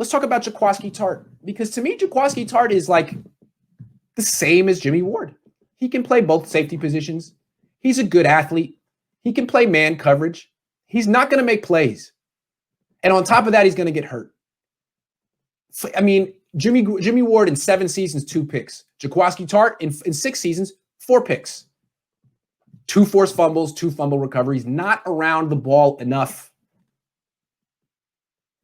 let's talk about Jaquiski Tartt, because to me, Jaquiski Tartt is like the same as Jimmy Ward. He can play both safety positions. He's a good athlete. He can play man coverage. He's not going to make plays. And on top of that, he's going to get hurt. I mean, Jimmy Ward in 7 seasons, 2 picks. Jaquiski Tartt in 6 seasons, 4 picks. 2 forced fumbles, 2 fumble recoveries, not around the ball enough.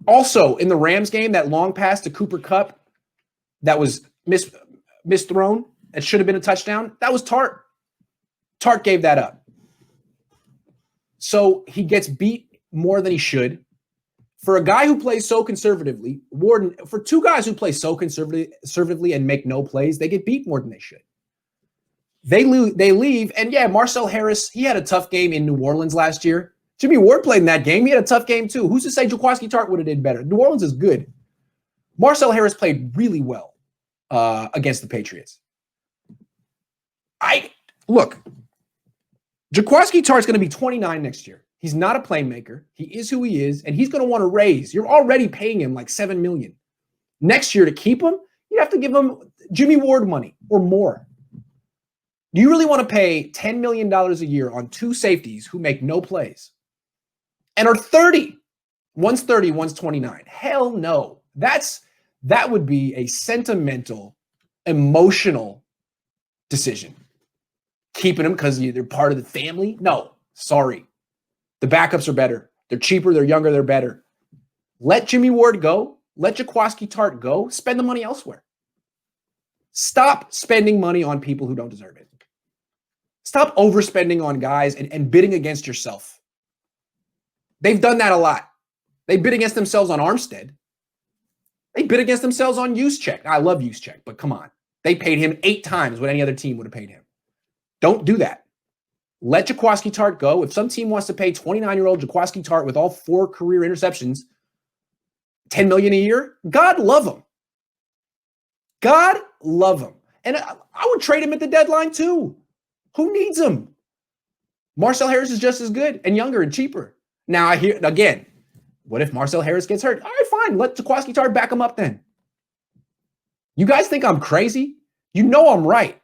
Also, in the Rams game, that long pass to Cooper Kupp that was misthrown, it should have been a touchdown, that was Tartt. Tartt gave that up. So he gets beat more than he should. For a guy who plays so conservatively, for 2 guys who play so conservatively and make no plays, they get beat more than they should. They leave, and yeah, Marcel Harris, he had a tough game in New Orleans last year. Jimmy Ward played in that game. He had a tough game too. Who's to say Jaquiski Tartt would have did better? New Orleans is good. Marcel Harris played really well against the Patriots. Look, Jaquiski Tartt's going to be 29 next year. He's not a playmaker. He is who he is, and he's going to want to raise. You're already paying him like $7 million. Next year to keep him, you have to give him Jimmy Ward money or more. Do you really want to pay $10 million a year on 2 safeties who make no plays and are 30? One's 30, one's 29. Hell no. That would be a sentimental, emotional decision. Keeping them because they're part of the family? No, sorry. The backups are better. They're cheaper, they're younger, they're better. Let Jimmy Ward go. Let Jaquiski Tartt go. Spend the money elsewhere. Stop spending money on people who don't deserve it. Stop overspending on guys and bidding against yourself. They've done that a lot. They bid against themselves on Armstead. They bid against themselves on Juszczyk. I love Juszczyk, but come on. They paid him 8 times what any other team would have paid him. Don't do that. Let Jaquiski Tartt go. If some team wants to pay 29-year-old Jaquiski Tartt with all 4 career interceptions $10 million a year, God love him. God love him. And I would trade him at the deadline too. Who needs him? Marcel Harris is just as good and younger and cheaper. Now, I hear, again, what if Marcel Harris gets hurt? All right, fine. Let Jaquiski Tartt back him up then. You guys think I'm crazy? You know I'm right.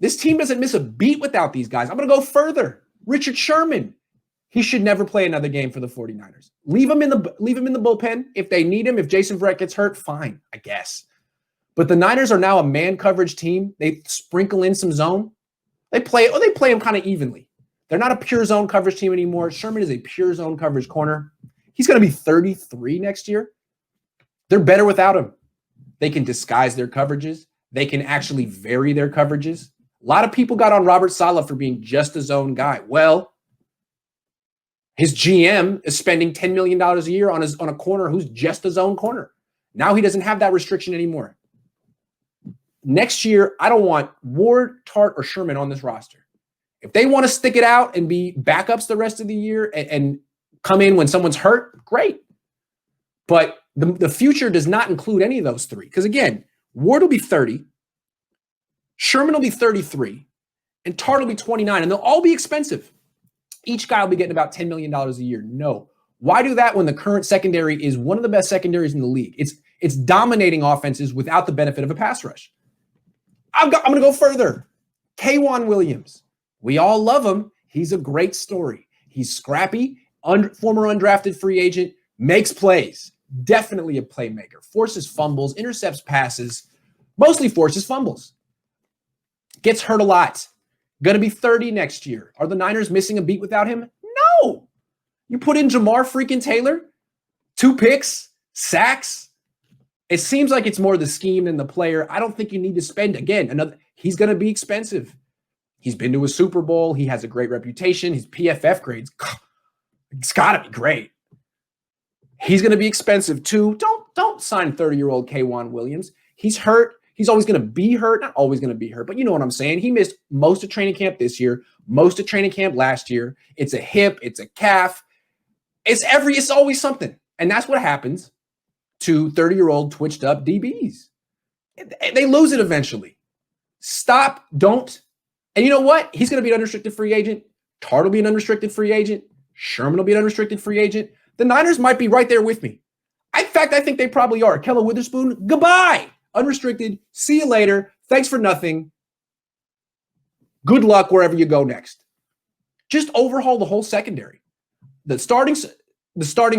This team doesn't miss a beat without these guys. I'm going to go further. Richard Sherman. He should never play another game for the 49ers. Leave him in the bullpen if they need him. If Jason Verrett gets hurt, fine, I guess. But the Niners are now a man coverage team. They sprinkle in some zone. They play him kind of evenly. They're not a pure zone coverage team anymore. Sherman is a pure zone coverage corner. He's going to be 33 next year. They're better without him. They can disguise their coverages. They can actually vary their coverages. A lot of people got on Robert Saleh for being just a zone guy. Well, his GM is spending $10 million a year on a corner who's just a zone corner. Now he doesn't have that restriction anymore. Next year, I don't want Ward, Tartt, or Sherman on this roster. If they want to stick it out and be backups the rest of the year and come in when someone's hurt, great. But the future does not include any of those 3. Because again, Ward will be 30, Sherman will be 33, and Tartt will be 29, and they'll all be expensive. Each guy will be getting about $10 million a year. No. Why do that when the current secondary is one of the best secondaries in the league? It's dominating offenses without the benefit of a pass rush. I'm going to go further. K'Wan Williams. We all love him. He's a great story. He's scrappy, former undrafted free agent, makes plays. Definitely a playmaker. Forces fumbles, intercepts passes, mostly forces fumbles. Gets hurt a lot. Going to be 30 next year. Are the Niners missing a beat without him? No. You put in Jamar freaking Taylor, 2 picks, sacks. It seems like it's more the scheme than the player. I don't think you need to spend, again, he's going to be expensive. He's been to a Super Bowl. He has a great reputation. His PFF grades, it's got to be great. He's going to be expensive too. Don't sign 30-year-old K'Wan Williams. He's hurt. He's always going to be hurt. Not always going to be hurt, but you know what I'm saying. He missed most of training camp this year, most of training camp last year. It's a hip. It's a calf. It's always something. And that's what happens to 30-year-old twitched up DBs. They lose it eventually. Stop. Don't. And you know what? He's going to be an unrestricted free agent. Tartt will be an unrestricted free agent. Sherman will be an unrestricted free agent. The Niners might be right there with me. In fact, I think they probably are. Kella Witherspoon, goodbye. Unrestricted. See you later. Thanks for nothing. Good luck wherever you go next. Just overhaul the whole secondary. The starting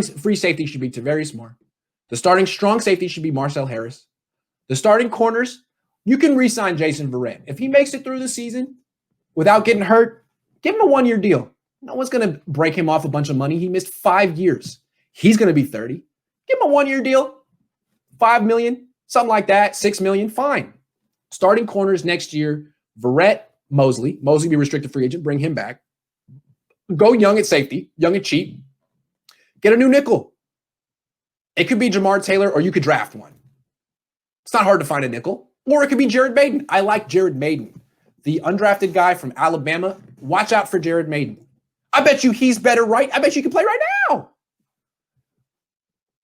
free safety should be Tavarius Moore. The starting strong safety should be Marcel Harris. The starting corners, you can re-sign Jason Verrett. If he makes it through the season without getting hurt, give him a 1-year deal. No one's going to break him off a bunch of money. He missed 5 years. He's going to be 30. Give him a 1-year deal. $5 million, something like that. $6 million, fine. Starting corners next year, Verrett, Mosley. Mosley be restricted free agent. Bring him back. Go young at safety, young and cheap. Get a new nickel. It could be Jamar Taylor, or you could draft one. It's not hard to find a nickel. Or it could be Jared Maiden. I like Jared Maiden, the undrafted guy from Alabama. Watch out for Jared Maiden. I bet you he's better right. I bet you can play right now.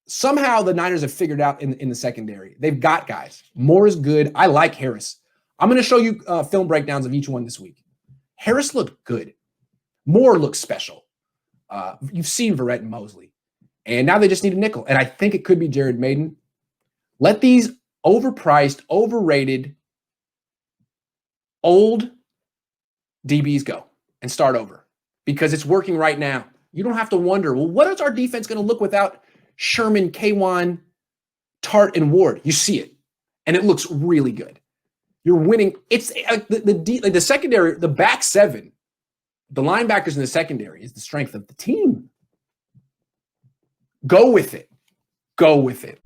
Somehow the Niners have figured out in the secondary. They've got guys. Moore is good. I like Harris. I'm going to show you film breakdowns of each one this week. Harris looked good. Moore looks special. You've seen Verrett and Mosley. And now they just need a nickel. And I think it could be Jared Maiden. Let these overpriced, overrated, old DBs go and start over. Because it's working right now. You don't have to wonder, well, what is our defense going to look without Sherman, Cohn, Tartt, and Ward? You see it. And it looks really good. You're winning. It's like the secondary, the back seven, the linebackers in the secondary is the strength of the team. Go with it. Go with it.